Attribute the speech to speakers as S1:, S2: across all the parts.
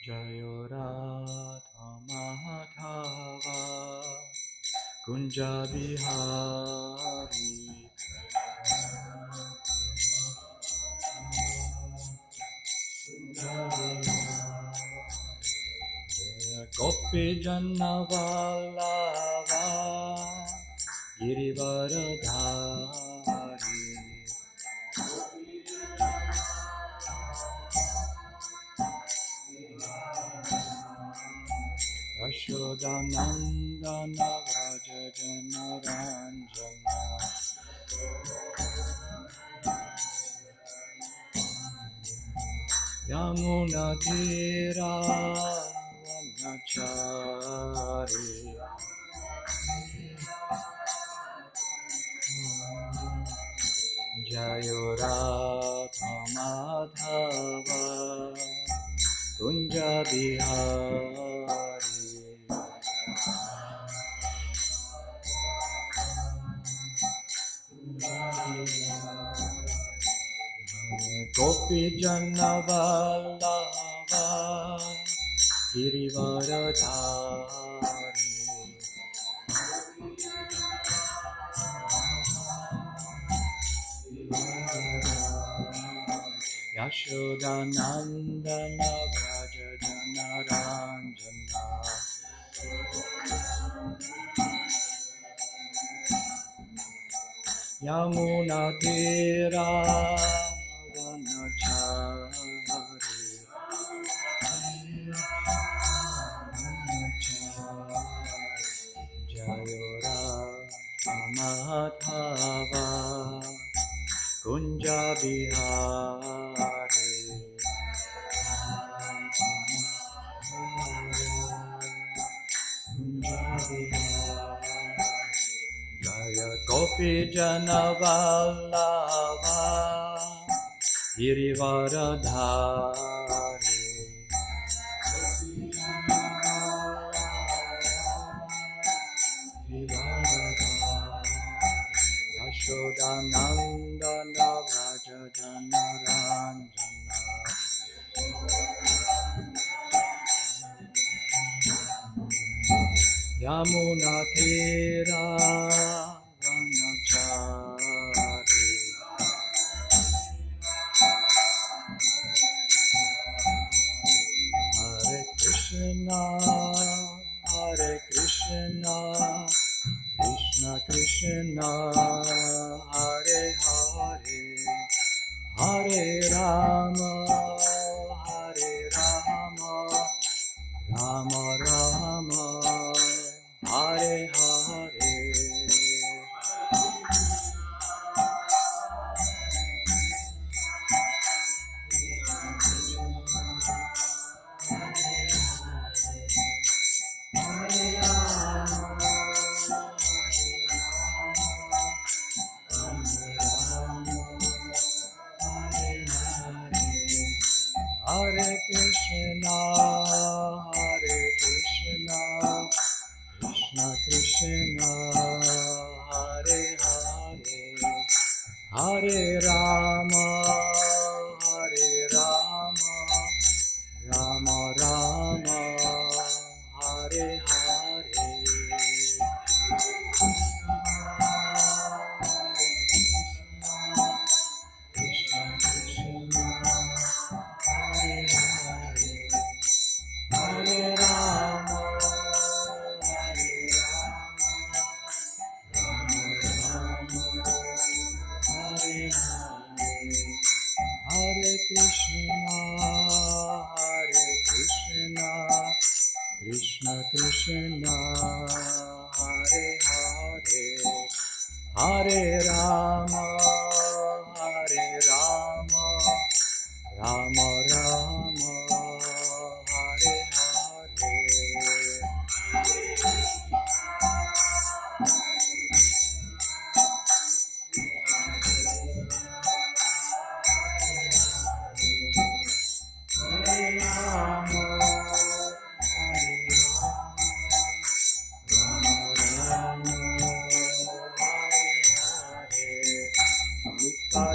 S1: Jayo Radha Madhava Kunja Bihari Gopi Janna Vallabha Girivaradhari Yashodanandana Vraja Janaranjana Yamuna Tira Vanachari Jayo Radha Madhava Kunja Bihari Gopi Janna Vallabha Girivaradhari Yashodanandana Vraja Janaranjana Yamuna Tira Vanachari Jayo Radha Madhava Kunja Bihari Jaya Gopi Jana Vallabha Girivaradhari Yashodanandana Vraja Janaranjana Yamuna Tira Vanachari Hare Krishna Krishna Krishna Hare Hare Hare Rama Rama Rama Hare Hare Hare Krishna Krishna Krishna Hare Hare Hare Rama Rama Rama Hare Hare Krishna Krishna Hare Hare Hare Rama Hare Krishna Krishna Krishna Hare Hare Hare Rama Rama Rama Hare Hare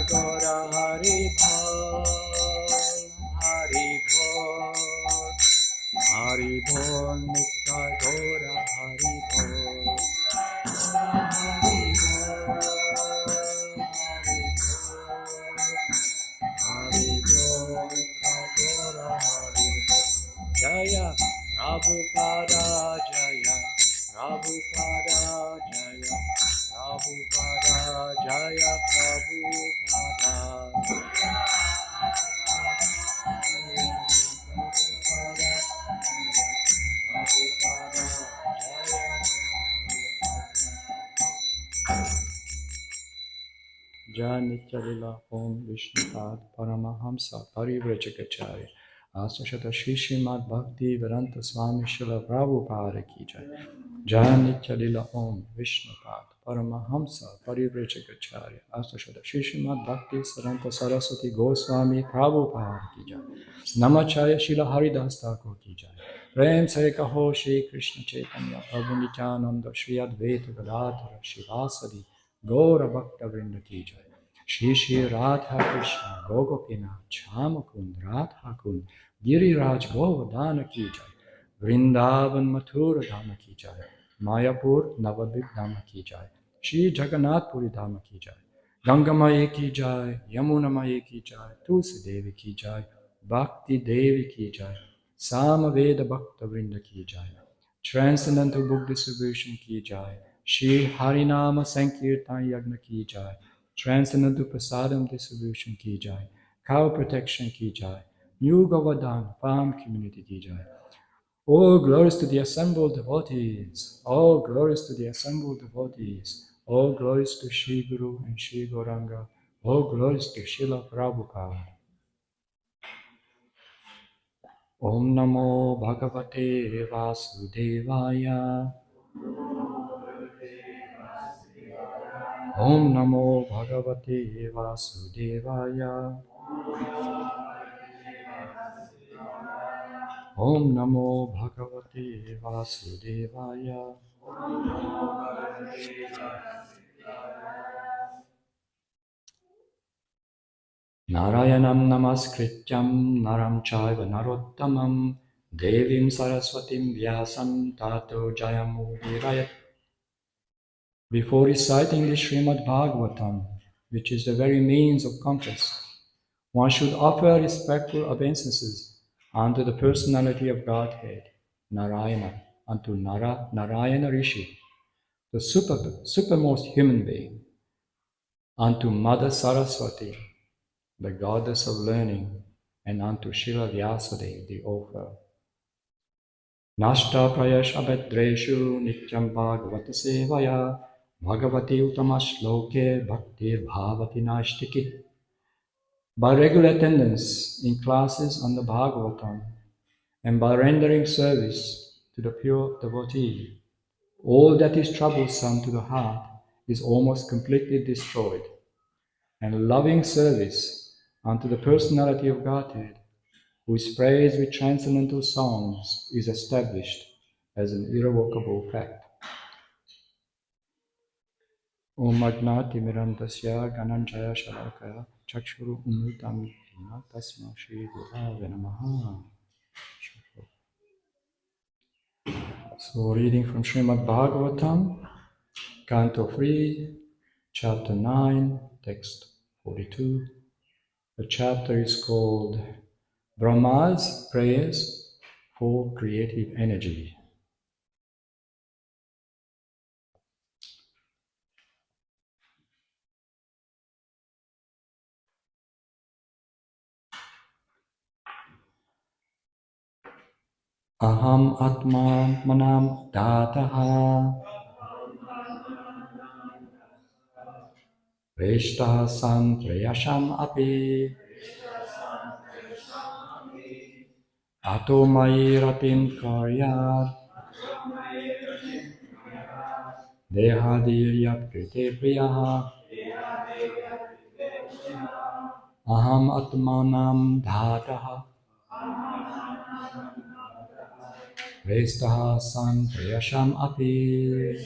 S1: Gora Hari Bhol, Hari Bhol, Hari Bol Nitya Gora Hari Bol. Hari Bol, Hari Bol, Nitya Gora Hari Bol. Jaya Prabhupada Jaya Prabhupada Jaya Prabhupada Jaya Jai Nityalila Om Vishnupad Paramahamsa Parivrajagacharya Asashata Shri Srimad Bhakti Vedanta Swami Srila Prabhupada Ki Jai Jai Nityalila Om Vishnupad Paramahamsa Parivrajagacharya Asashata Shri Srimad Bhakti Vedanta Saraswati Goswami Prabhupada Ki Jai Namacharya Srila Haridas Thakur Ki Jai Prem Se Kaho Shri Krishna Chaitanya Prabhu Nityananda Shri Advaita Gadadhara Shivasadi Gaura Bhakta Vrinda Ki Jai Shri Shri Radha Krishna Gogopina Chamakund Radha Kund Giriraj Govardhana Ki Jai Vrindavan Mathura Dhama Ki Jai Mayapur Navadvip Dhama Ki Jai Shri Jagannath Puri Dhama Ki Jai Ganga Maya Ki Jai Yamuna Maya Ki Jai Tulsi Devi Ki Jai Bhakti Devi Ki Jai Samaveda Bhakta Vrinda Ki Jai Transcendental Book Distribution Ki Jai Shri Harinama Sankirtan Yagna Ki Jai Transcendental Prasadam Distribution Ki Jai Cow Protection Ki Jai New Govardhana Farm Community Ki Jai All glories to the assembled devotees. All glories to the assembled devotees. All glories to Shri Guru and Shri Gauranga. All glories to Srila Prabhupada. Om Namo Bhagavate Vasudevaya. Om Namo Bhagavate Vasudevaya. Om Namo Bhagavate Vasudevaya. Narayanam Namaskrityam Naram Chaiva Narottamam Devim Saraswatim Vyasam Tato Jayamudirayat. Before reciting the Srimad Bhagavatam, which is the very means of conquest, one should offer respectful obeisances unto the personality of Godhead, Narayana, unto Narayana Rishi, the supermost human being, unto Mother Saraswati, the goddess of learning, and unto Srila Vyasadeva, the author. Nashta prayash abhadreshu nityam bhagavata sevaya bhagavati utamashloke bhaktir bhavati nashtiki. By regular attendance in classes on the Bhagavatam and by rendering service to the pure devotee, all that is troublesome to the heart is almost completely destroyed, and loving service unto the personality of Godhead, who is praised with transcendental songs, is established as an irrevocable fact. Om Agnati Mirantasya Gananjaya Shalakaya Chakshuru Umritam Yena Tasma Shri Gurave Namaha. So reading from Srimad Bhagavatam, Canto 3, Chapter 9, Text 42. The chapter is called Brahma's Prayers for Creative Energy. Aham Atma Manam Dataha Veshtaha Samprayasham Api Ato Mai Ratim Karyat Dehadiriyat Krite Priyaha Aham Atmanam Dhataha Vestaha Samprayasham Api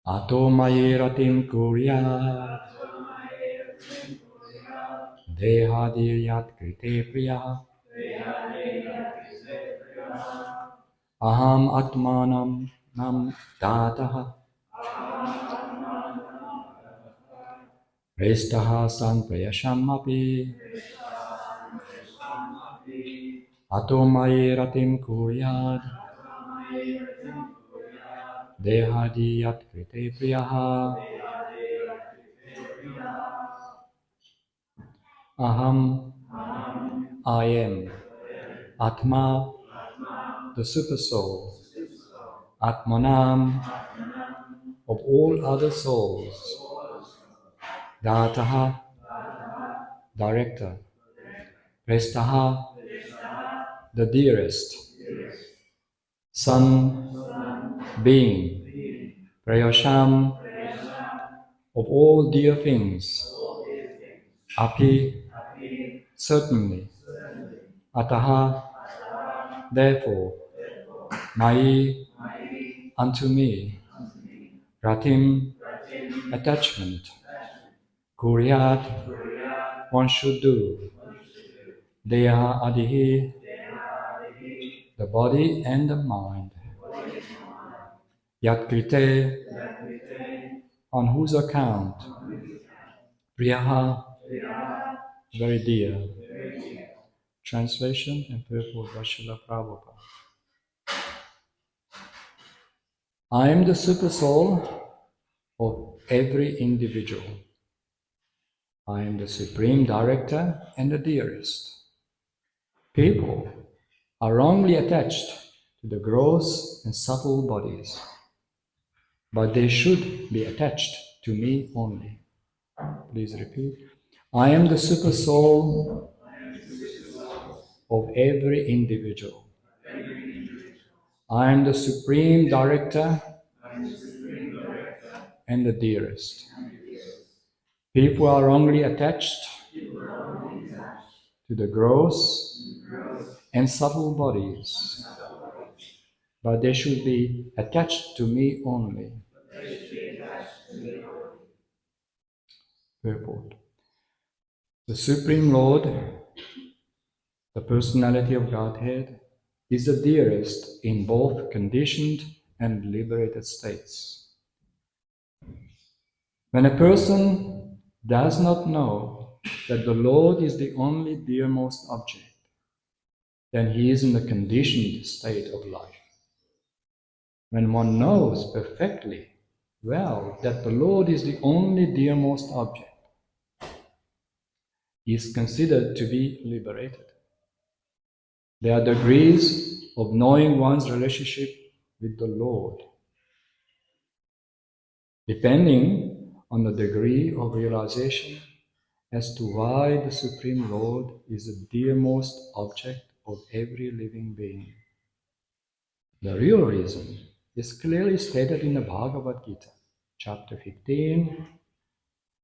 S1: Ato Mai Ratim Kuryat Dehadiriyat Krite Priyaha Aham atmanam nam tataha Restaha sanprayasham api Atomai ratim kuryad Dehadi yat krite priyaha Aham, I am Atma, the super soul, Atmanam, of all other souls, Dataha, director, Prestaha, the dearest, Son, being, Prayasham, of all dear things, Api, certainly, Ataha, therefore, Mai, unto me, Ratim, attachment, Kuryat, one should do, Deha Adihi, the body and the mind, Yatkrite, on whose account, Priyaha, very dear. Translation and purport by Srila Prabhupada. I am the super soul of every individual. I am the supreme director and the dearest. People are wrongly attached to the gross and subtle bodies, but they should be attached to me only. Please repeat. I am the super soul of every individual. I am the supreme director and the dearest. People are wrongly attached to the gross and subtle bodies, but they should be attached to me only. Purport. The Supreme Lord, the personality of Godhead, is the dearest in both conditioned and liberated states. When a person does not know that the Lord is the only dearmost object, then he is in the conditioned state of life. When one knows perfectly well that the Lord is the only dearmost object, he is considered to be liberated. There are degrees of knowing one's relationship with the Lord, depending on the degree of realization as to why the Supreme Lord is the dearmost object of every living being. The real reason is clearly stated in the Bhagavad Gita, chapter 15,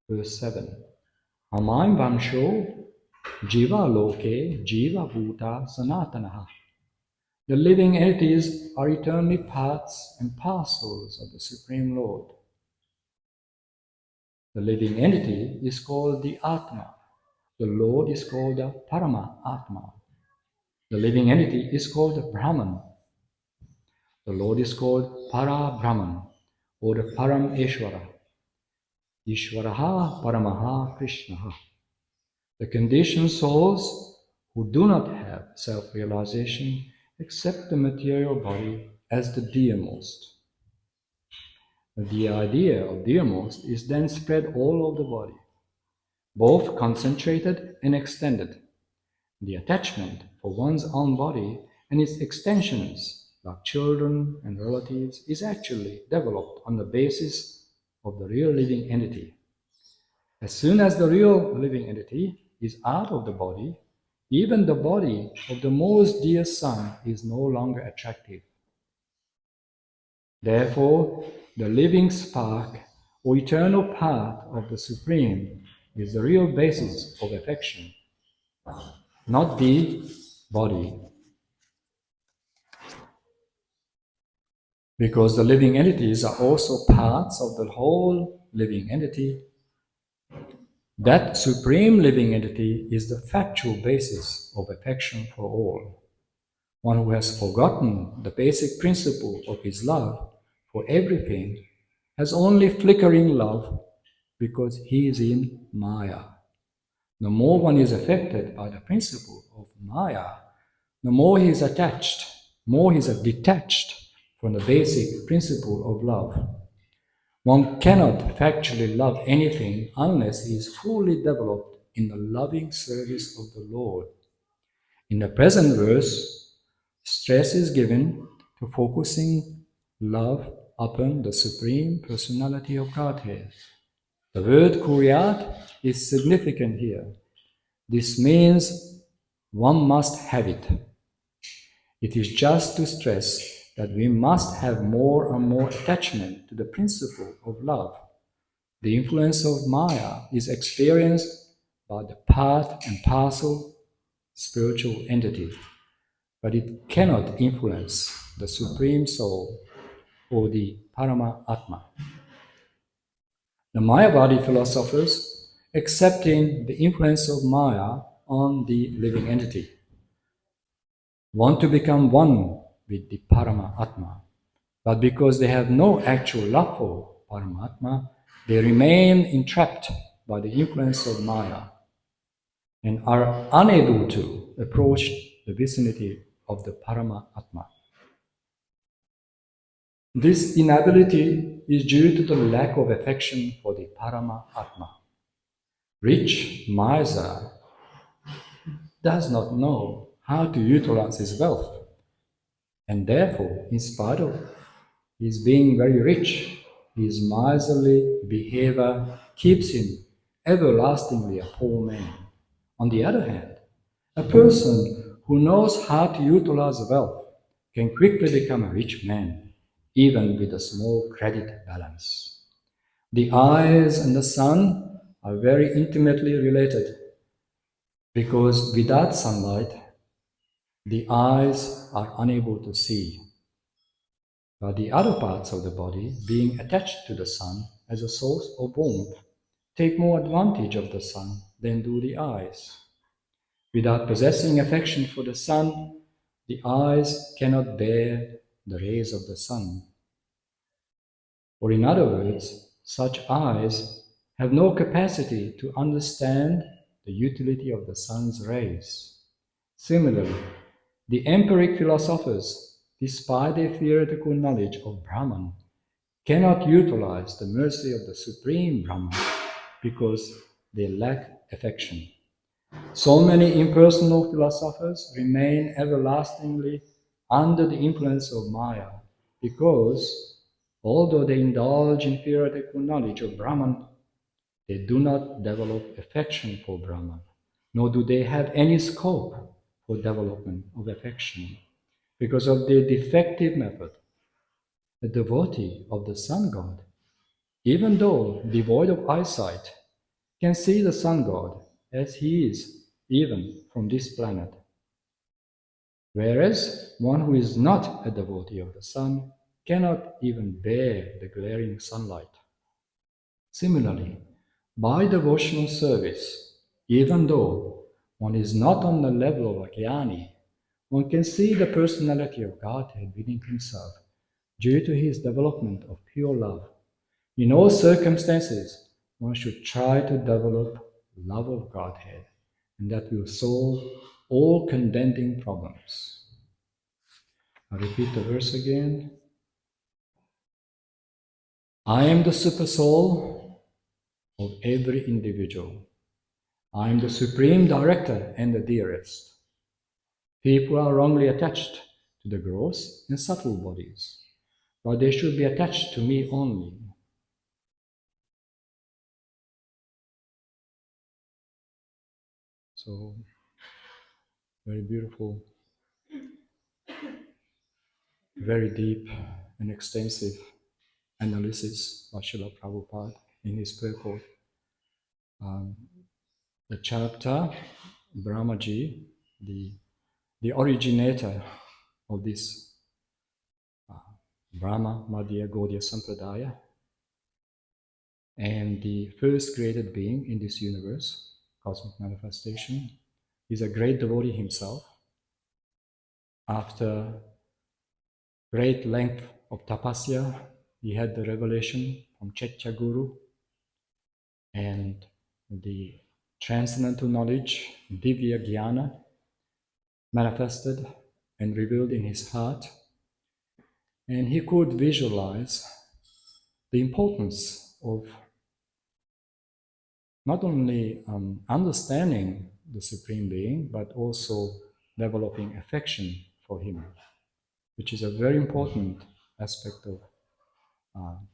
S1: verse 7. Amaim Vamsho Jiva Loke Jiva Bhuta Sanatanaha. The living entities are eternally parts and parcels of the Supreme Lord. The living entity is called the Atma. The Lord is called the Parama Atma. The living entity is called the Brahman. The Lord is called Para Brahman, or the Param Ishvara. Ishvaraha Paramaha Krishnaha. The conditioned souls who do not have self-realization accept the material body as the dearmost. The idea of dearmost is then spread all over the body, both concentrated and extended. The attachment for one's own body and its extensions, like children and relatives, is actually developed on the basis of the real living entity. As soon as the real living entity is out of the body, even the body of the most dear son is no longer attractive. Therefore, the living spark or eternal part of the Supreme is the real basis of affection, not the body. Because the living entities are also parts of the whole living entity, That supreme living entity is the factual basis of affection for all. One who has forgotten the basic principle of his love for everything has only flickering love because he is in Maya. The more one is affected by the principle of Maya, the more he is attached, more he is detached from the basic principle of love. One cannot factually love anything unless he is fully developed in the loving service of the Lord. In the present verse, stress is given to focusing love upon the Supreme Personality of Godhead. The word kuryat is significant here. This means one must have it. It is just to stress that we must have more and more attachment to the principle of love. The influence of Maya is experienced by the part and parcel spiritual entity, but it cannot influence the Supreme Soul or the Parama Atma. The Mayavadi philosophers accepting the influence of Maya on the living entity want to become one with the Paramatma, but because they have no actual love for Paramatma, they remain entrapped by the influence of Maya and are unable to approach the vicinity of the Paramatma. This inability is due to the lack of affection for the Paramatma. Rich miser does not know how to utilize his wealth, and therefore, in spite of his being very rich, his miserly behavior keeps him everlastingly a poor man. On the other hand, a person who knows how to utilize wealth can quickly become a rich man, even with a small credit balance. The eyes and the sun are very intimately related because without sunlight, the eyes are unable to see. But the other parts of the body, being attached to the sun as a source of warmth, take more advantage of the sun than do the eyes. Without possessing affection for the sun, the eyes cannot bear the rays of the sun. Or in other words, such eyes have no capacity to understand the utility of the sun's rays. Similarly, the empiric philosophers, despite their theoretical knowledge of Brahman, cannot utilize the mercy of the Supreme Brahman because they lack affection. So many impersonal philosophers remain everlastingly under the influence of Maya because, although they indulge in theoretical knowledge of Brahman, they do not develop affection for Brahman, nor do they have any scope for development of affection because of their defective method. A devotee of the sun god, even though devoid of eyesight, can see the sun god as he is, even from this planet. Whereas one who is not a devotee of the sun cannot even bear the glaring sunlight. Similarly, by devotional service, even though one is not on the level of a jnani, one can see the personality of Godhead within himself due to his development of pure love. In all circumstances, one should try to develop love of Godhead, and that will solve all contending problems. I repeat the verse again. I am the super soul of every individual. I am the supreme director and the dearest. People are wrongly attached to the gross and subtle bodies, but they should be attached to me only. So, very beautiful, very deep and extensive analysis by Srila Prabhupada in his purport. The chapter, Brahmaji, the originator of this Brahma Madhya Gaudiya Sampradaya, And the first created being in this universe, cosmic manifestation, is a great devotee himself. After great length of tapasya, he had the revelation from Chetya Guru, and the transcendental knowledge, Divya Jnana, manifested and revealed in his heart. And he could visualize the importance of not only understanding the Supreme Being, but also developing affection for him, which is a very important aspect of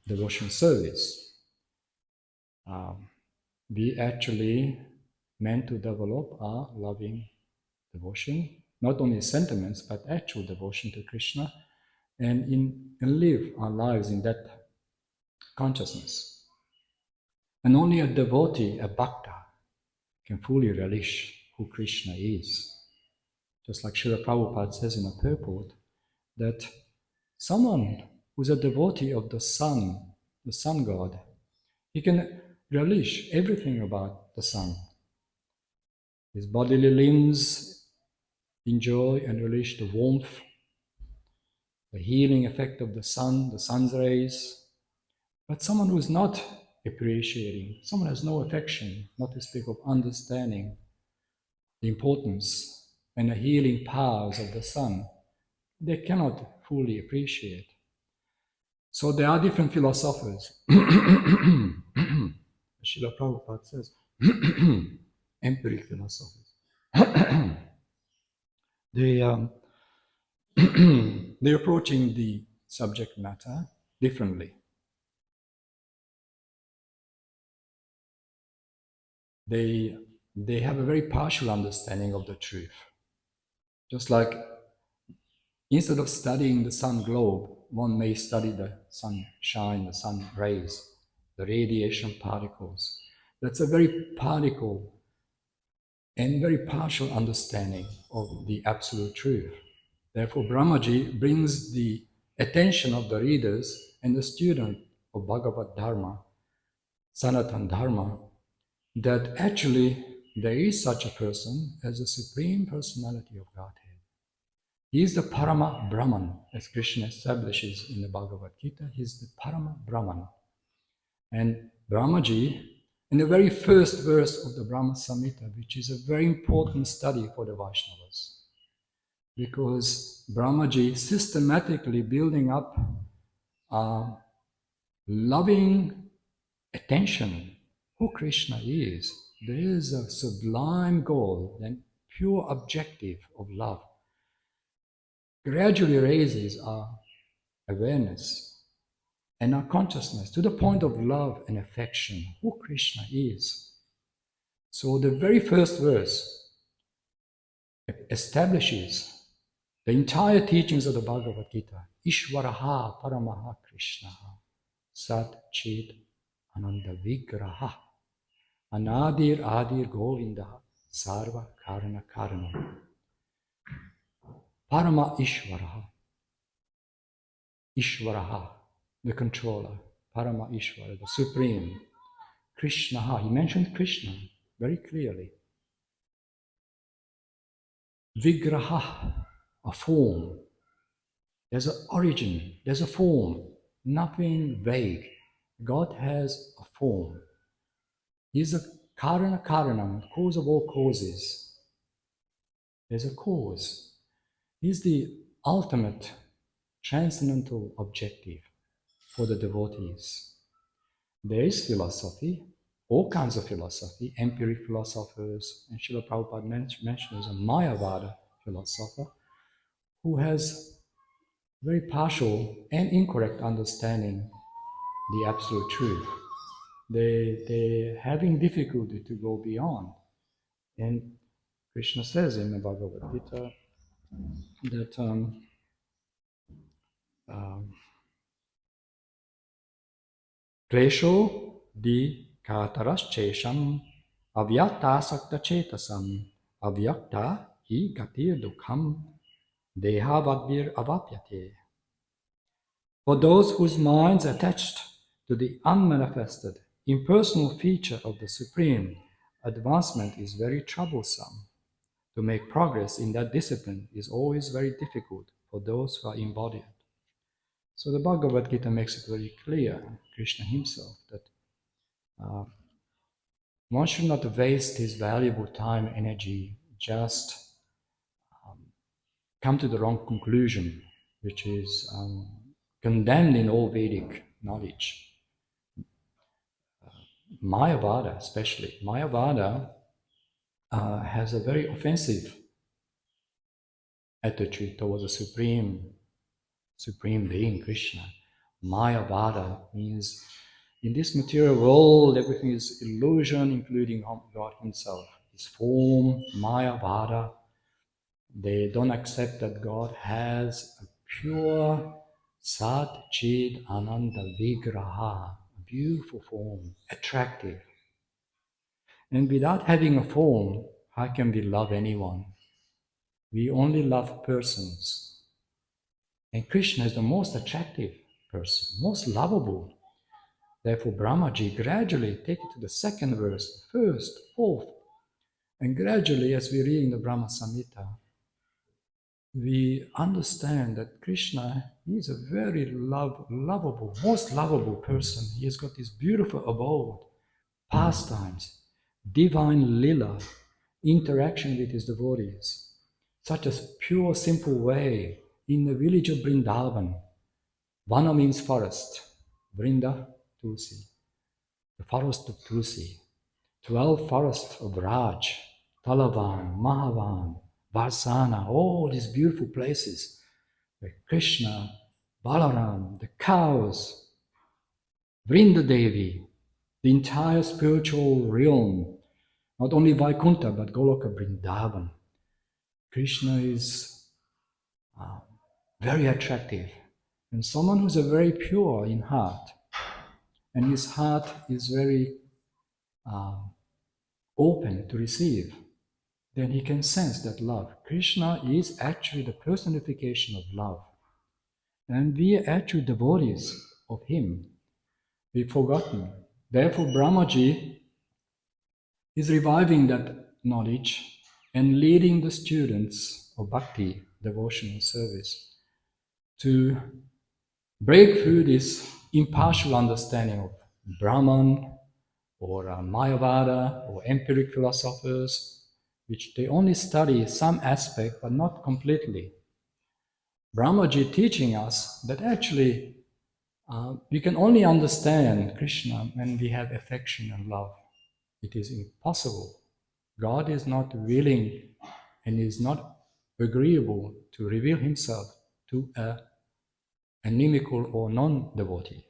S1: devotion service. We actually meant to develop our loving devotion, not only sentiments, but actual devotion to Krishna, and live our lives in that consciousness. And only a devotee, a bhakta, can fully relish who Krishna is. Just like Srila Prabhupada says in a purport, that someone who's a devotee of the sun god, he can relish everything about the sun. His bodily limbs enjoy and relish the warmth, the healing effect of the sun's rays. But someone who is not appreciating, someone has no affection, not to speak of understanding the importance and the healing powers of the sun, they cannot fully appreciate. So there are different philosophers. Srila Prabhupada says, empiric philosophers. They're approaching the subject matter differently. They have a very partial understanding of the truth. Just like instead of studying the sun globe, one may study the sunshine, the sun rays, the radiation particles. That's a very particle and very partial understanding of the absolute truth. Therefore, Brahmaji brings the attention of the readers and the student of Bhagavad Dharma, Sanatan Dharma, that actually there is such a person as the Supreme Personality of Godhead. He is the Parama Brahman, as Krishna establishes in the Bhagavad Gita. He is the Parama Brahman. And Brahmaji, in the very first verse of the Brahma Samhita, which is a very important study for the Vaishnavas, because Brahmaji systematically building up loving attention who Krishna is. There is a sublime goal and pure objective of love. Gradually raises our awareness and our consciousness to the point of love and affection, who Krishna is. So the very first verse establishes the entire teachings of the Bhagavad Gita. Ishvaraha Paramaha Krishnaha Sat Chit Ananda Vigraha Anadir Adir Govindaha Sarva Karana Karanam. Parama Ishvaraha. Ishvaraha, the controller. Parama Ishvara, the supreme. Krishnaha, he mentioned Krishna very clearly. Vigraha, a form. There's an origin, there's a form, nothing vague. God has a form. He's the Karana Karanam, cause of all causes. There's a cause. He's the ultimate transcendental objective for the devotees. There is philosophy, all kinds of philosophy, empiric philosophers, and Srila Prabhupada mentions a Mayavada philosopher who has very partial and incorrect understanding the absolute truth. They're having difficulty to go beyond. And Krishna says in the Bhagavad Gita that Klesho di kataras chesham avyakta sakta chetasam avyakta hi gatir dukham dehavadvir avapyate. For those whose minds are attached to the unmanifested, impersonal feature of the Supreme, advancement is very troublesome. To make progress in that discipline is always very difficult for those who are embodied. So the Bhagavad Gita makes it very clear, Krishna himself, that one should not waste his valuable time, energy, just come to the wrong conclusion, which is condemned in all Vedic knowledge. Mayavada, especially. Mayavada has a very offensive attitude towards the Supreme Being, Krishna. Mayavada means in this material world, everything is illusion, including God himself. His form, Mayavada. They don't accept that God has a pure Sat Chid Ananda Vigraha, a beautiful form, attractive. And without having a form, how can we love anyone? We only love persons. And Krishna is the most attractive person, most lovable. Therefore, Brahmaji gradually take it to the second verse, first, fourth, and gradually, as we read in the Brahma Samhita, we understand that Krishna is a very lovable, most lovable person. He has got this beautiful abode, pastimes, divine lila, interaction with his devotees, such a pure, simple way in the village of Vrindavan. Vana means forest, Vrinda, Tulsi, the forest of Tulsi, 12 forests of Raj, Talavan, Mahavan, Varsana, all these beautiful places where Krishna, Balaram, the cows, Vrinda Devi, the entire spiritual realm, not only Vaikuntha but Goloka Vrindavan. Krishna is very attractive, and someone who's very pure in heart, and his heart is very open to receive, then he can sense that love. Krishna is actually the personification of love. And we are actually devotees of him. We've forgotten. Therefore, Brahmaji is reviving that knowledge and leading the students of bhakti, devotion and service, to break through this impartial understanding of Brahman or Mayavada or empiric philosophers, which they only study some aspect but not completely. Brahmaji teaching us that actually we can only understand Krishna when we have affection and love. It is impossible. God is not willing and is not agreeable to reveal himself to an inimical or non-devotee.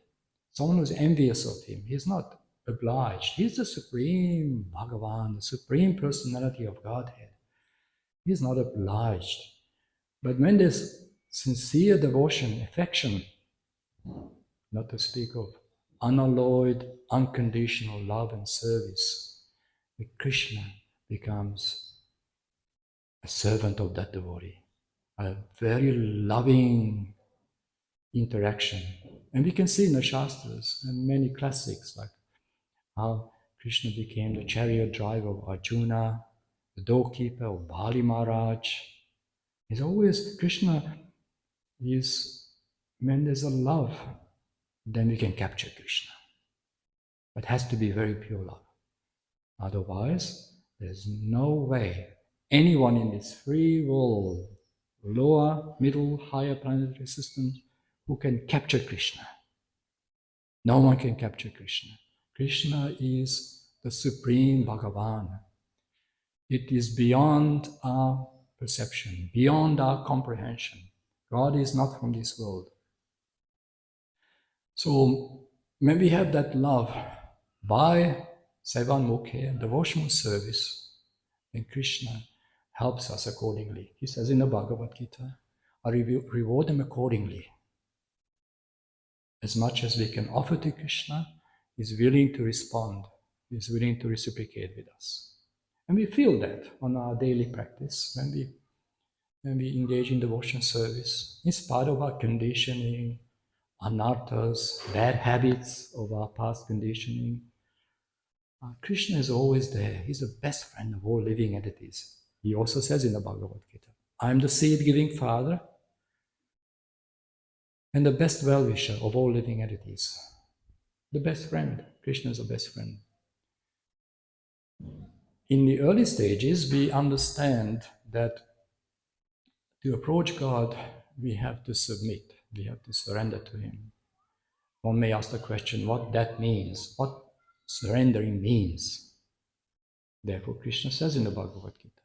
S1: Someone who is envious of him, he is not obliged. He is the Supreme Bhagavan, the Supreme Personality of Godhead. He is not obliged. But when there's sincere devotion, affection, not to speak of unalloyed, unconditional love and service, Krishna becomes a servant of that devotee, a very loving interaction. And we can see in the Shastras and many classics like how Krishna became the chariot driver of Arjuna, the doorkeeper of Bali Maharaj. It's always Krishna is, when there's a love, then we can capture Krishna. But it has to be very pure love. Otherwise, there's no way anyone in this free world, lower, middle, higher planetary system, who can capture Krishna. No one can capture Krishna. Krishna is the Supreme Bhagavan. It is beyond our perception, beyond our comprehension. God is not from this world. So when we have that love by Sevanmukhe, devotional service, then Krishna helps us accordingly. He says in the Bhagavad Gita, I reward them accordingly. As much as we can offer to Krishna, he is willing to respond, he is willing to reciprocate with us. And we feel that on our daily practice when we engage in devotion service, in spite of our conditioning, anarthas, bad habits of our past conditioning, Krishna is always there. He's the best friend of all living entities. He also says in the Bhagavad Gita, I am the seed-giving father and the best well-wisher of all living entities. The best friend. Krishna is the best friend. In the early stages, we understand that to approach God, we have to submit. We have to surrender to Him. One may ask the question, what that means, what surrendering means. Therefore, Krishna says in the Bhagavad Gita,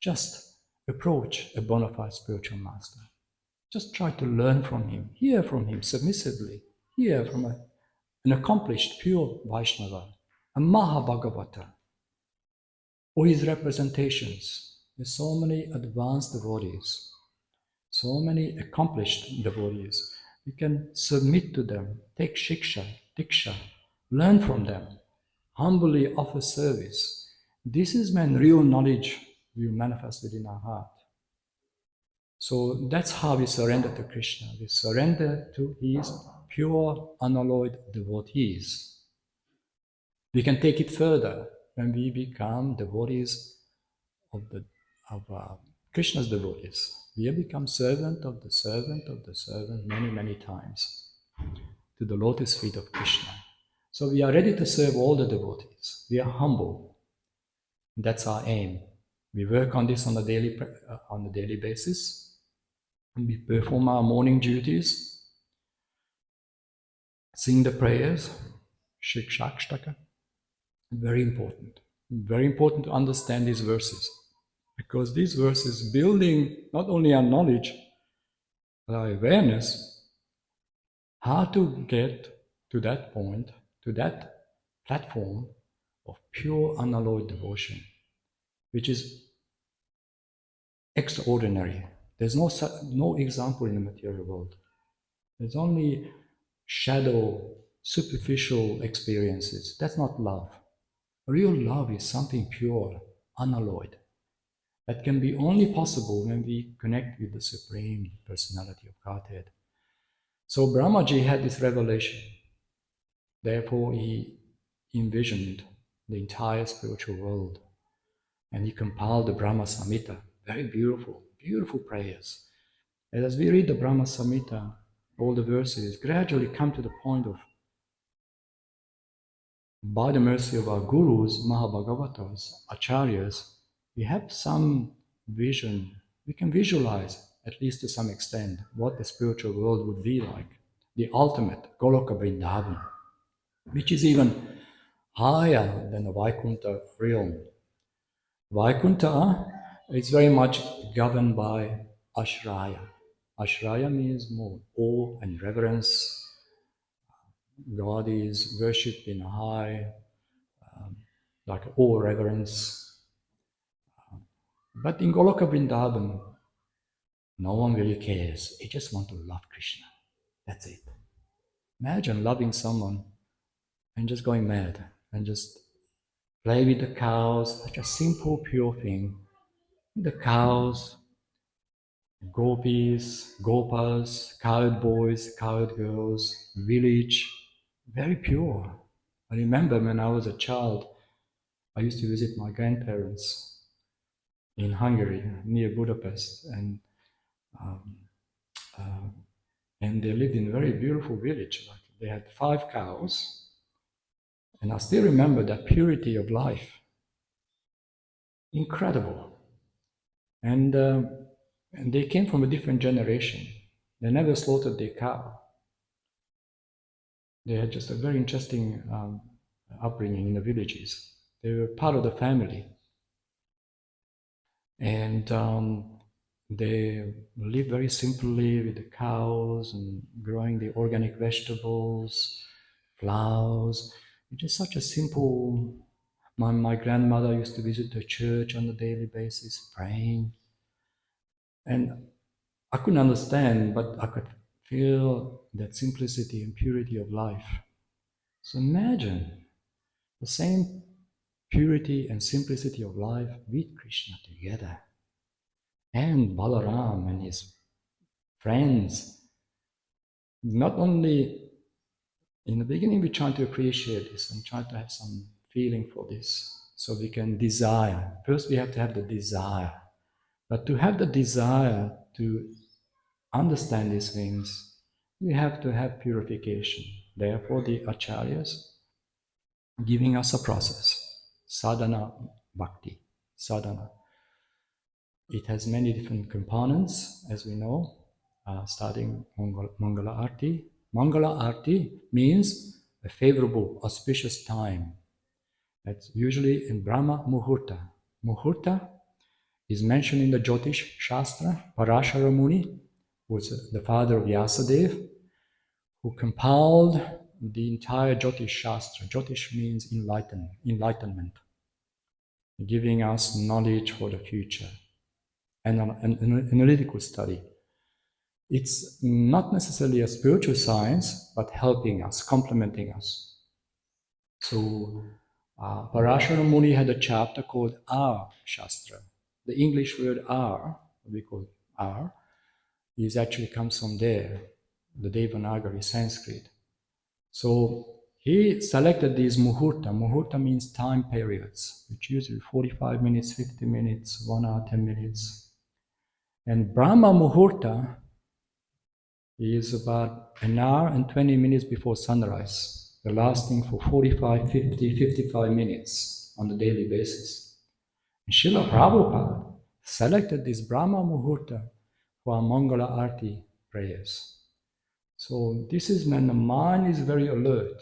S1: just approach a bona fide spiritual master. Just try to learn from him, hear from him submissively, hear from an accomplished, pure Vaishnava, a Mahabhagavata, or his representations. There's so many advanced devotees, so many accomplished devotees. We can submit to them, take shiksha, diksha, learn from them, humbly offer service. This is when real knowledge will manifest within our heart. So that's how we surrender to Krishna. We surrender to his pure, unalloyed devotees. We can take it further when we become devotees of Krishna's devotees. We have become servant of the servant of the servant many, many times to the lotus feet of Krishna. So we are ready to serve all the devotees. We are humble. That's our aim. We work on this on a daily basis. And we perform our morning duties, sing the prayers, Shikshakshtaka. Very important. Very important to understand these verses. Because these verses building not only our knowledge, but our awareness, how to get to that point, to that platform of pure unalloyed devotion, which is extraordinary. There's no example in the material world. There's only shadow, superficial experiences. That's not love. Real love is something pure, unalloyed. That can be only possible when we connect with the Supreme Personality of Godhead. So Brahmaji had this revelation. Therefore, he envisioned the entire spiritual world. And he compiled the Brahma Samhita. Very beautiful, beautiful prayers. And as we read the Brahma Samhita, all the verses gradually come to the point of, by the mercy of our gurus, Mahabhagavatas, Acharyas, we have some vision. We can visualize, at least to some extent, what the spiritual world would be like. The ultimate, Goloka Vrindavan, which is even higher than the Vaikuntha realm. Vaikuntha is very much governed by Ashraya. Ashraya means more awe and reverence. God is worshipped in a high, like awe, reverence. But in Goloka Vrindavan, no one really cares. They just want to love Krishna. That's it. Imagine loving someone and just going mad and just play with the cows, such a simple, pure thing. The cows, gopis, gopas, cowed boys, cowed girls, village, very pure. I remember when I was a child, I used to visit my grandparents in Hungary, near Budapest, and they lived in a very beautiful village. Like they had 5 cows, and I still remember that purity of life. Incredible. And they came from a different generation. They never slaughtered their cow. They had just a very interesting upbringing in the villages. They were part of the family. And they lived very simply with the cows and growing the organic vegetables, flowers. It is such a simple... My grandmother used to visit the church on a daily basis, praying. And I couldn't understand, but I could feel that simplicity and purity of life. So imagine the same purity and simplicity of life with Krishna together. And Balaram and his friends. Not only in the beginning we try to appreciate this and try to have some feeling for this. So we can desire. First we have to have the desire. But to have the desire to understand these things, we have to have purification. Therefore the acharyas giving us a process. Sadhana bhakti. Sadhana. It has many different components, as we know, starting Mangala Arti. Mangala Arti means a favorable, auspicious time. That's usually in Brahma Muhurta. Muhurta is mentioned in the Jyotish Shastra. Parashara Muni, who was the father of Vyasadeva, who compiled the entire Jyotish Shastra. Jyotish means enlightenment, giving us knowledge for the future and an analytical study. It's not necessarily a spiritual science, but helping us, complementing us. So Parashara Muni had a chapter called Ar Shastra. The English word Ar, we call it Ar, is actually comes from there, the Devanagari Sanskrit. So he selected these muhurta. Muhurta means time periods, which usually 45 minutes, 50 minutes, 1 hour, 10 minutes. And Brahma Muhurta is about an hour and 20 minutes before sunrise. They're lasting for 45, 50, 55 minutes on a daily basis. And Srila Prabhupada selected this Brahma Muhurta for Mangala Arti prayers. So this is when the mind is very alert,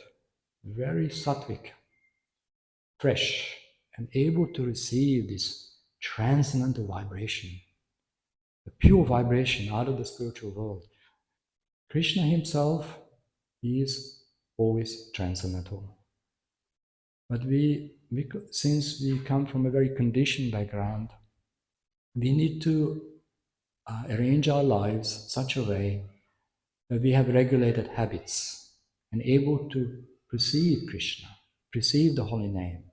S1: very sattvic, fresh, and able to receive this transcendental vibration, the pure vibration out of the spiritual world. Krishna himself is always transcendental. But since we come from a very conditioned background, we need to arrange our lives such a way that we have regulated habits and able to perceive Krishna, perceive the holy name.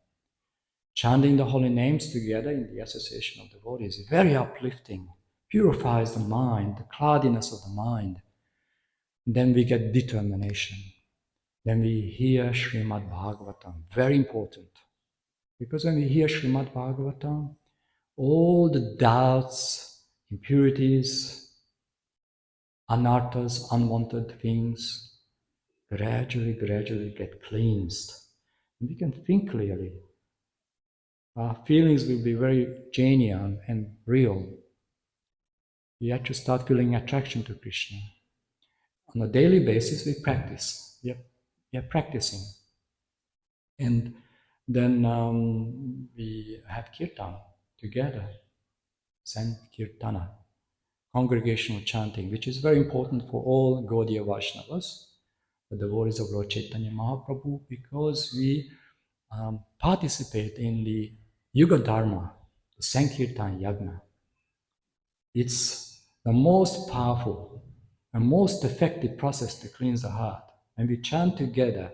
S1: Chanting the holy names together in the association of devotees is very uplifting, purifies the mind, the cloudiness of the mind. Then we get determination. Then we hear Srimad Bhagavatam, very important. Because when we hear Srimad Bhagavatam, all the doubts, impurities, anarthas, unwanted things, gradually get cleansed. And we can think clearly. Our feelings will be very genuine and real. We actually start feeling attraction to Krishna. On a daily basis, we practice. We are practicing. And then we have kirtan together, Sankirtana, congregational chanting, which is very important for all Gaudiya Vaishnavas, the devotees of Lord Chaitanya Mahaprabhu, because we participate in the Yuga Dharma, the Sankirtan Yagna. It's the most powerful and most effective process to cleanse the heart. And we chant together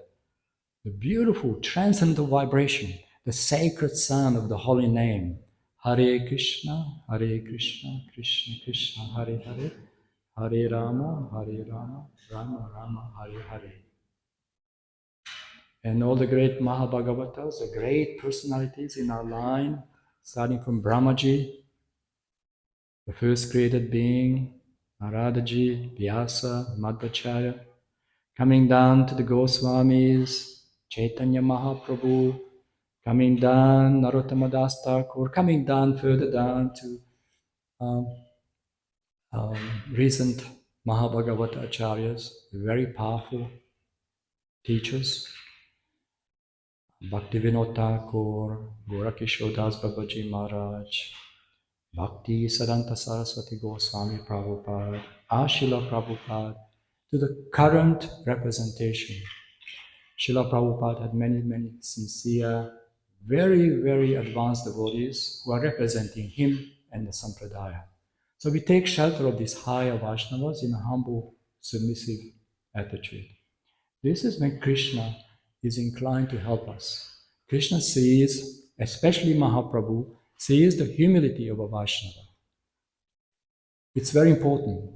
S1: the beautiful transcendental vibration, the sacred sound of the holy name. Hare Krishna, Krishna Krishna, Hare Hare, Hare Rama, Rama Rama, Hare Hare. And all the great Mahabhagavatas, the great personalities in our line, starting from Brahmaji, the first created being, Naradaji, Vyasa, Madhvacharya, coming down to the Goswamis, Chaitanya Mahaprabhu, coming down, Narottama Das Thakur, coming down further down to recent Mahabhagavata Acharyas, very powerful teachers, Bhaktivinoda Thakur, Gorakishore Das Babaji Maharaj, Bhakti Siddhanta Saraswati Goswami Prabhupada, Srila Prabhupada, to the current representation. Srila Prabhupada had many sincere, very advanced devotees who are representing him and the Sampradaya. So we take shelter of these higher Vaishnavas in a humble, submissive attitude. This is when Krishna is inclined to help us. Krishna sees, especially Mahaprabhu, sees the humility of a Vaishnava. It's very important.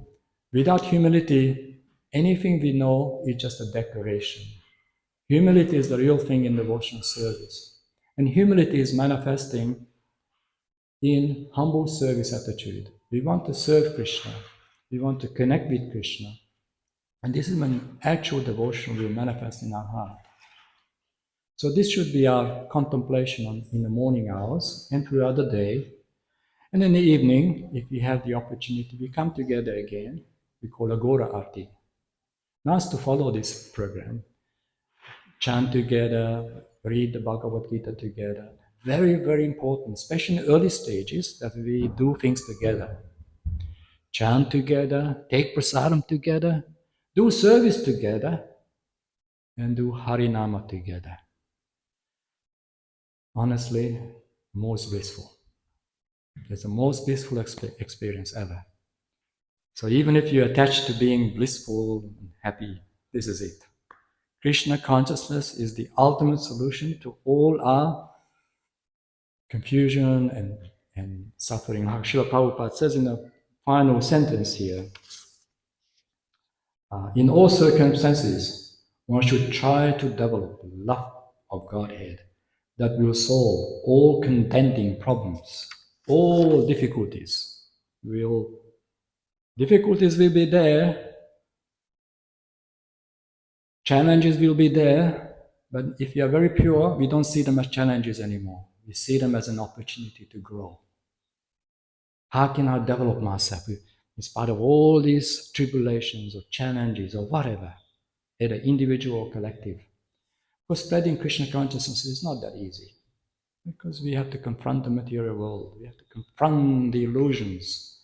S1: Without humility, anything we know is just a decoration. Humility is the real thing in devotional service. And humility is manifesting in humble service attitude. We want to serve Krishna. We want to connect with Krishna. And this is when actual devotion will manifest in our heart. So this should be our contemplation in the morning hours and throughout the day. And in the evening, if we have the opportunity, we come together again. We call a Gora Arti. Nice to follow this program. Chant together, read the Bhagavad Gita together. Very, very important, especially in early stages, that we do things together. Chant together, take prasadam together, do service together, and do Harinama together. Honestly, most blissful. It's the most blissful experience ever. So even if you're attached to being blissful and happy, this is it. Krishna consciousness is the ultimate solution to all our confusion and suffering. Like Srila Prabhupada says in the final sentence here, in all circumstances, one should try to develop the love of Godhead that will solve all contending problems, all difficulties. Difficulties will be there, challenges will be there, but if you are very pure, we don't see them as challenges anymore. We see them as an opportunity to grow. How can I develop myself in spite of all these tribulations or challenges or whatever, either individual or collective? Because spreading Krishna consciousness is not that easy, because we have to confront the material world, we have to confront the illusions,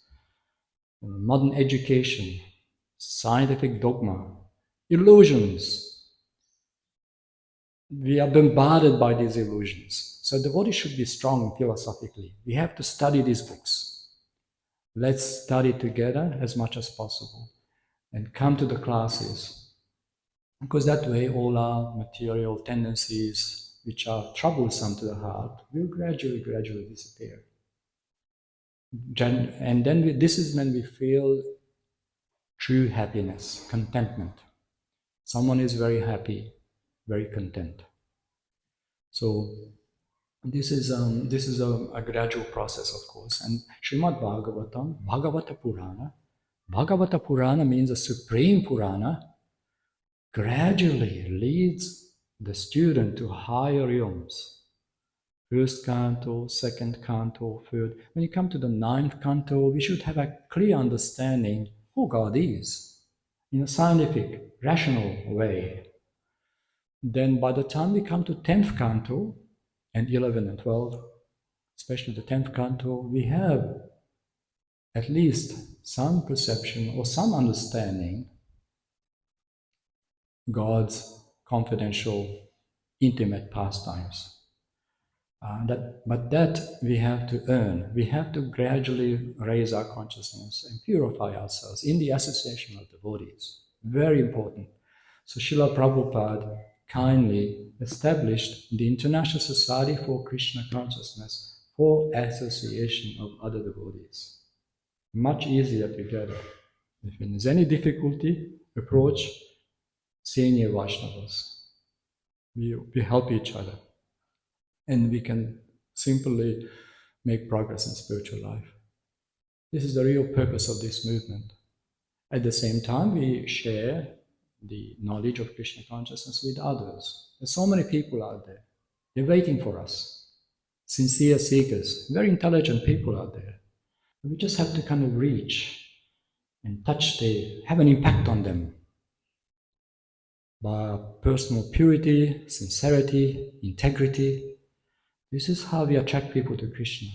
S1: modern education, scientific dogma, illusions. We are bombarded by these illusions. So the body should be strong philosophically. We have to study these books. Let's study together as much as possible and come to the classes, because that way all our material tendencies, which are troublesome to the heart, will gradually disappear. And then this is when we feel true happiness, contentment. Someone is very happy, very content. So this is a gradual process, of course. And Srimad Bhagavatam, Bhagavata Purana means a supreme Purana, gradually leads the student to higher realms. First canto, second canto, third. When you come to the ninth canto, we should have a clear understanding who God is in a scientific, rational way. Then by the time we come to 10th canto, and 11 and 12, especially the 10th canto, we have at least some perception or some understanding God's confidential, intimate pastimes. But that we have to earn. We have to gradually raise our consciousness and purify ourselves in the association of devotees. Very important. So Srila Prabhupada kindly established the International Society for Krishna Consciousness for association of other devotees. Much easier together. If there's any difficulty, approach senior Vaishnavas. We help each other. And we can simply make progress in spiritual life. This is the real purpose of this movement. At the same time, we share the knowledge of Krishna consciousness with others. There's so many people out there. They're waiting for us. Sincere seekers, very intelligent people out there. We just have to kind of reach and touch, have an impact on them by personal purity, sincerity, integrity. This is how we attract people to Krishna.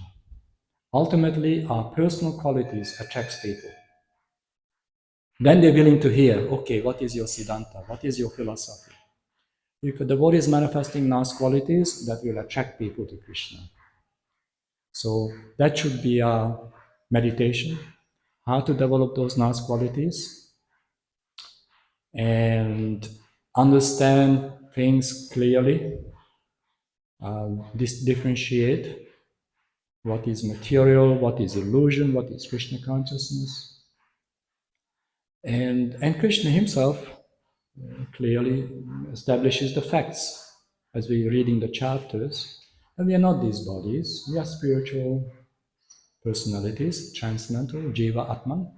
S1: Ultimately, our personal qualities attract people. Then they're willing to hear, okay, what is your Siddhanta? What is your philosophy? If a devotee is manifesting nice qualities, that will attract people to Krishna. So that should be our meditation, how to develop those nice qualities and understand things clearly, differentiate what is material, what is illusion, what is Krishna consciousness. And Krishna himself clearly establishes the facts as we're reading the chapters. And we are not these bodies. We are spiritual personalities, transcendental, Jiva Atman.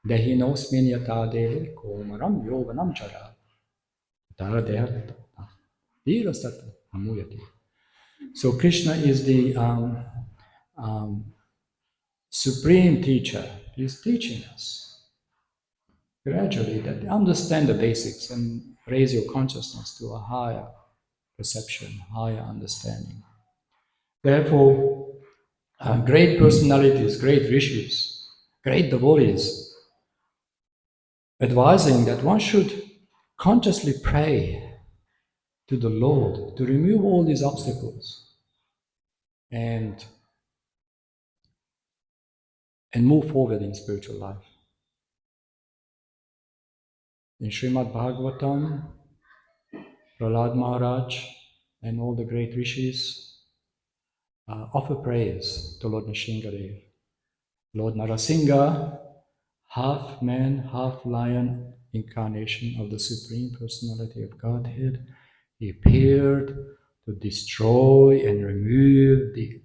S1: Dehinosmin yata dehe komaram yovanam chara. Tara deha virasat amuyati. So Krishna is the supreme teacher. He is teaching us gradually that understand the basics and raise your consciousness to a higher perception, higher understanding. Therefore, great personalities, great rishis, great devotees, advising that one should consciously pray to the Lord to remove all these obstacles and move forward in spiritual life. In Srimad Bhagavatam, Prahlad Maharaj and all the great rishis offer prayers to Lord Nrsimhadev. Lord Narasingha, half man, half lion incarnation of the Supreme Personality of Godhead, he appeared to destroy and remove the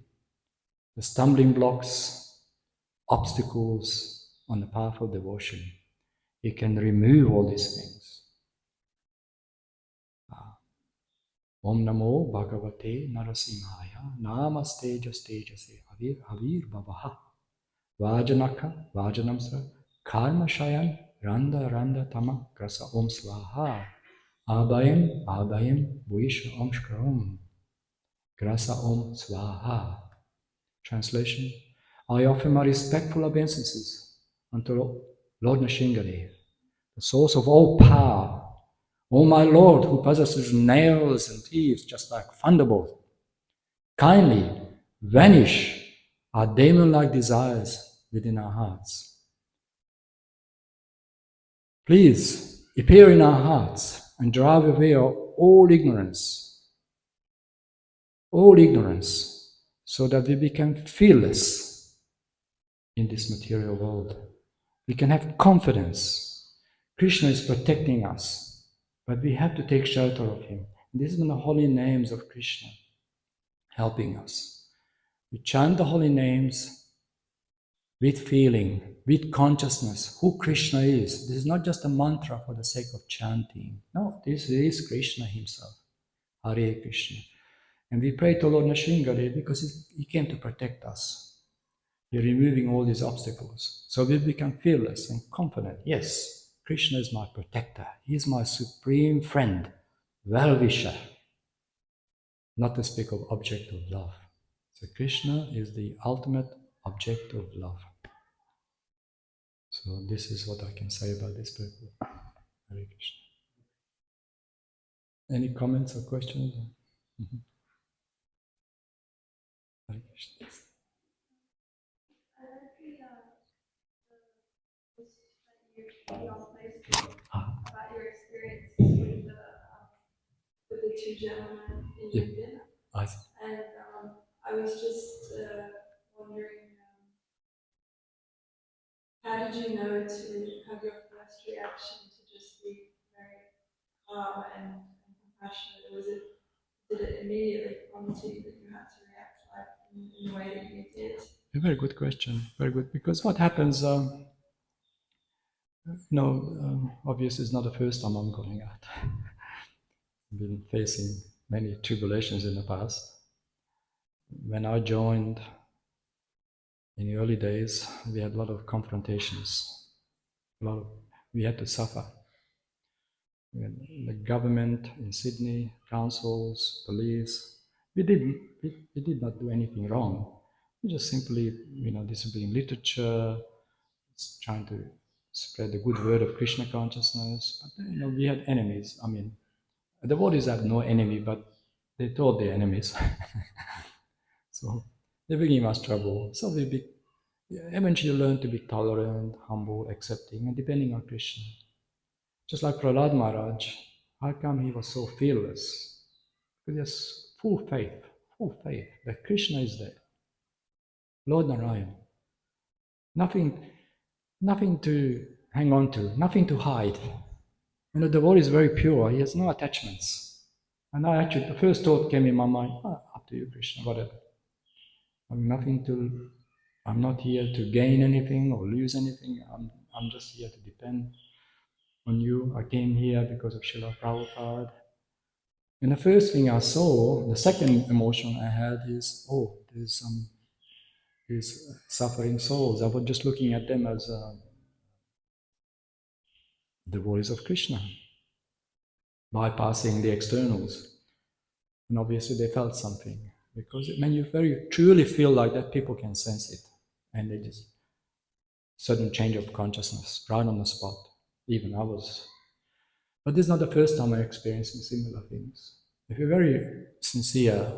S1: stumbling blocks, obstacles on the path of devotion. He can remove all these things. Om Namo Bhagavate Narasimhaya Namaste Jastejase Avir Bhavaha Vajanaka Vajanamsra Karma Shayan Randa Randa Tama Grasa Om Swaha Abhayam Abhayam Vuisha Om Shkram Grasa Om Swaha. Translation: I offer my respectful obeisances unto Lord Nrsimhadev, the source of all power. O my Lord, who possesses nails and teeth just like thunderbolt, kindly vanish our demon-like desires within our hearts. Please appear in our hearts and drive away all ignorance, so that we become fearless in this material world. We can have confidence. Krishna is protecting us, but we have to take shelter of him. These are the holy names of Krishna helping us. We chant the holy names with feeling, with consciousness, who Krishna is. This is not just a mantra for the sake of chanting. No, this is Krishna himself. Hare Krishna. And we pray to Lord Nrsimhadev because he came to protect us. You're removing all these obstacles. So we become fearless and confident. Yes, Krishna is my protector. He is my supreme friend, well-wisher, not to speak of object of love. So Krishna is the ultimate object of love. So this is what I can say about this purpose. Hare Krishna. Any comments or questions? Mm-hmm. Hare Krishna.
S2: About your experiences with the two gentlemen in your dinner. And I was just wondering, how did you know to have your first reaction to just be very calm and compassionate? Did it immediately prompt you that you had to react like in the way that you did?
S1: A very good question. Very good. Because what happens, obviously it's not the first time I'm going out. I've been facing many tribulations in the past. When I joined in the early days, we had a lot of confrontations. We had to suffer. We had the government in Sydney, councils, police. We did not do anything wrong. We just simply, distributing literature, trying to spread the good word of Krishna consciousness. But we had enemies. I mean, the devotees have no enemy, but they thought they're enemies. So they bring us trouble. So we eventually learn to be tolerant, humble, accepting, and depending on Krishna. Just like Prahlad Maharaj, how come he was so fearless? Because he has full faith that Krishna is there. Lord Narayan. Nothing to hang on to, nothing to hide. The devotee is very pure, he has no attachments. And the first thought came in my mind, to you, Krishna, whatever. I'm not here to gain anything or lose anything. I'm just here to depend on you. I came here because of Srila Prabhupada. And the first thing I saw, the second emotion I had is, oh, there's these suffering souls. I was just looking at them as devotees of Krishna, bypassing the externals. And obviously they felt something. Because when you very truly feel like that, people can sense it. And they just, sudden change of consciousness, right on the spot. Even I was. But this is not the first time I'm experiencing similar things. If you're very sincere,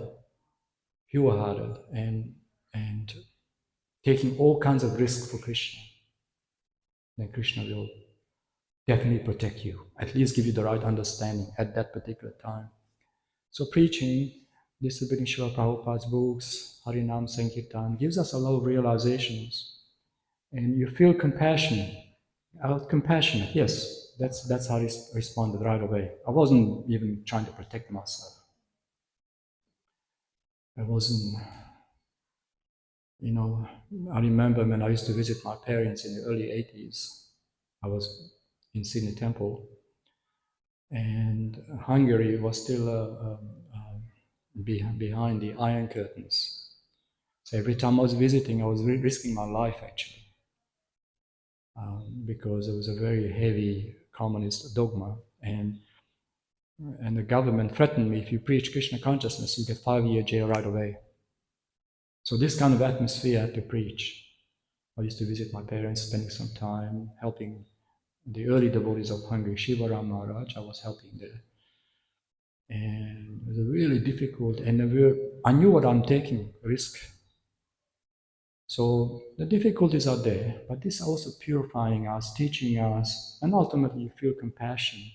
S1: pure-hearted, and taking all kinds of risks for Krishna, then Krishna will definitely protect you, at least give you the right understanding at that particular time. So preaching, distributing Srila Prabhupada's books, Harinam Sankirtan, gives us a lot of realizations. And you feel compassion. I was compassionate, yes. That's how I responded right away. I wasn't even trying to protect myself. I wasn't, I remember when I used to visit my parents in the early 80s. I was in Sydney Temple, and Hungary was still behind the Iron Curtains. So every time I was visiting, I was risking my life actually, because it was a very heavy communist dogma, and the government threatened me, if you preach Krishna consciousness, you get 5-year jail right away. So this kind of atmosphere I had to preach. I used to visit my parents, spending some time helping the early devotees of Hungary, Shivaram Maharaj. I was helping there. And it was really difficult, and I knew what I'm taking, risk. So the difficulties are there, but this is also purifying us, teaching us, and ultimately you feel compassion.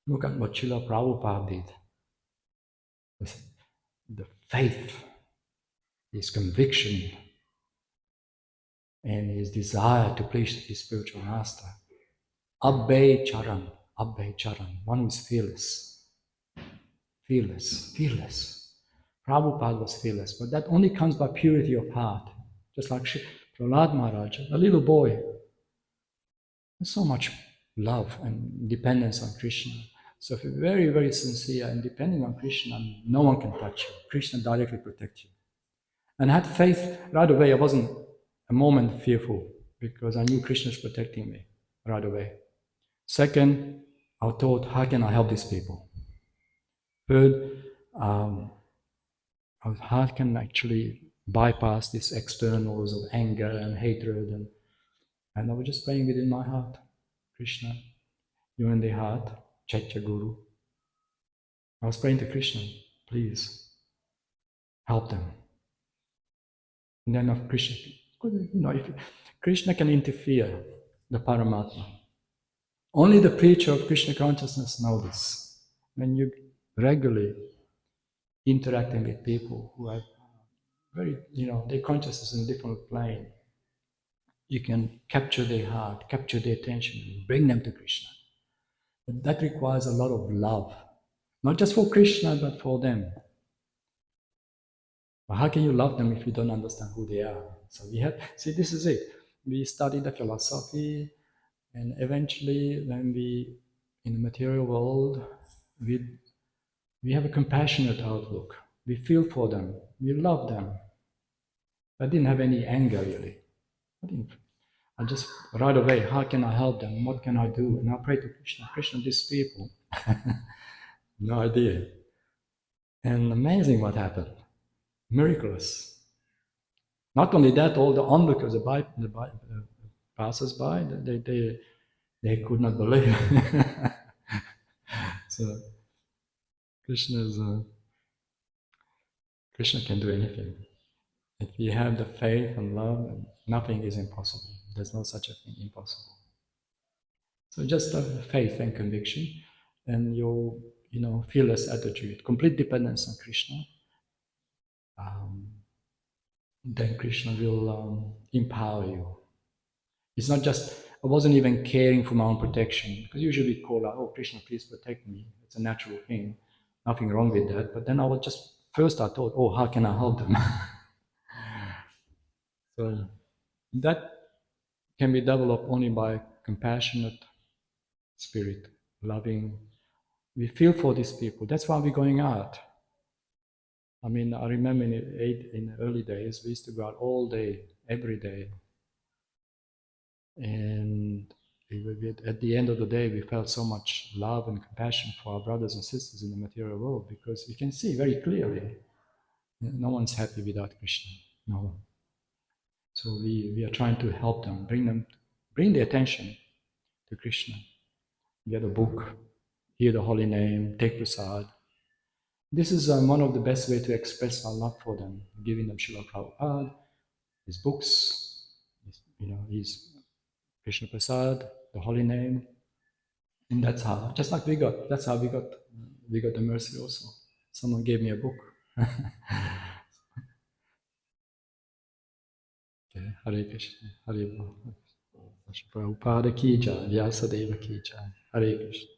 S1: Look at what Srila Prabhupada did. The faith, his conviction, and his desire to please his spiritual master. Abhay Charan, one who is fearless. Fearless. Prabhupada was fearless, but that only comes by purity of heart. Just like Prahlad Maharaj, a little boy. There's so much love and dependence on Krishna. So if you're very, very sincere and depending on Krishna, no one can touch you. Krishna directly protects you. And I had faith right away. I wasn't a moment fearful because I knew Krishna is protecting me right away. Second, I thought, how can I help these people? Third, how can I actually bypass these externals of anger and hatred? And I was just praying within my heart, Krishna, you're in the heart, Chaitya Guru. I was praying to Krishna, please help them. And then of Krishna, if Krishna can interfere, the Paramatma. Only the preacher of Krishna consciousness knows this. When you regularly interacting with people who are very, their consciousness is in a different plane, you can capture their heart, capture their attention, bring them to Krishna. But that requires a lot of love, not just for Krishna, but for them. But how can you love them if you don't understand who they are? So this is it. We study the philosophy, and eventually when in the material world, we have a compassionate outlook. We feel for them. We love them. I didn't have any anger really. I just right away, how can I help them? What can I do? And I pray to Krishna, Krishna, these people. No idea. And amazing what happened. Miraculous. Not only that, all the onlookers, the passers-by, they could not believe. So Krishna can do anything. If you have the faith and love, nothing is impossible. There's no such a thing impossible. So just have faith and conviction, and your fearless attitude, complete dependence on Krishna. Then Krishna will empower you. It's not just, I wasn't even caring for my own protection, because usually we call out, oh Krishna, please protect me. It's a natural thing, nothing wrong with that. But then I was just First I thought, oh, how can I help them? So that can be developed only by compassionate spirit, loving. We feel for these people. That's why we're going out. I mean, I remember in the early days, we used to go out all day, every day. And at the end of the day, we felt so much love and compassion for our brothers and sisters in the material world because we can see very clearly no one's happy without Krishna. No one. So we are trying to help them, bring the attention to Krishna. Get a book, hear the holy name, take prasad. This is one of the best way to express our love for them, giving them Srila Prabhupada, his books, his Krishna prasad, the holy name, and that's how. Just like that's how we got the mercy also. Someone gave me a book. Okay, Hare Krishna, Hare Bol. Prabhupada ki jai, Vyasadeva ki jai, Hare Krishna.